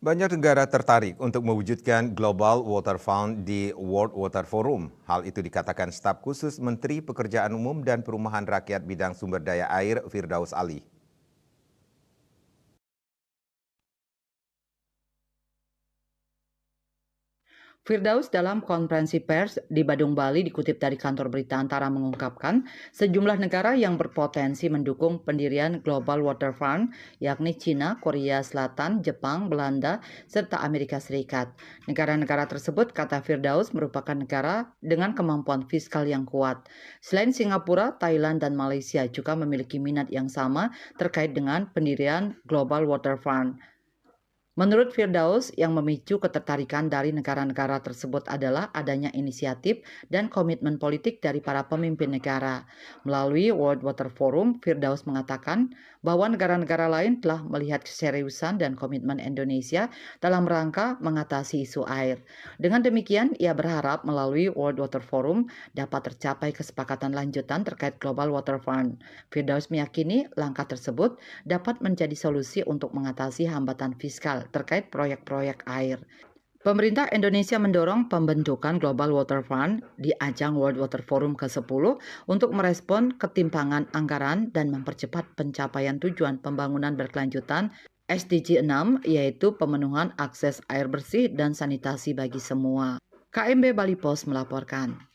Banyak negara tertarik untuk mewujudkan Global Water Fund di World Water Forum. Hal itu dikatakan staf khusus Menteri Pekerjaan Umum dan Perumahan Rakyat bidang sumber daya air Firdaus Ali. Firdaus dalam konferensi pers di Badung, Bali dikutip dari kantor berita Antara mengungkapkan sejumlah negara yang berpotensi mendukung pendirian Global Water Fund yakni China, Korea Selatan, Jepang, Belanda, serta Amerika Serikat. Negara-negara tersebut, kata Firdaus, merupakan negara dengan kemampuan fiskal yang kuat. Selain Singapura, Thailand, dan Malaysia juga memiliki minat yang sama terkait dengan pendirian Global Water Fund. Menurut Firdaus, yang memicu ketertarikan dari negara-negara tersebut adalah adanya inisiatif dan komitmen politik dari para pemimpin negara. Melalui World Water Forum, Firdaus mengatakan bahwa negara-negara lain telah melihat keseriusan dan komitmen Indonesia dalam rangka mengatasi isu air. Dengan demikian, ia berharap melalui World Water Forum dapat tercapai kesepakatan lanjutan terkait Global Water Fund. Firdaus meyakini langkah tersebut dapat menjadi solusi untuk mengatasi hambatan fiskal terkait proyek-proyek air. Pemerintah Indonesia mendorong pembentukan Global Water Fund di ajang World Water Forum ke-10 untuk merespon ketimpangan anggaran dan mempercepat pencapaian tujuan pembangunan berkelanjutan SDG 6, yaitu pemenuhan akses air bersih dan sanitasi bagi semua. KMB Bali Pos melaporkan.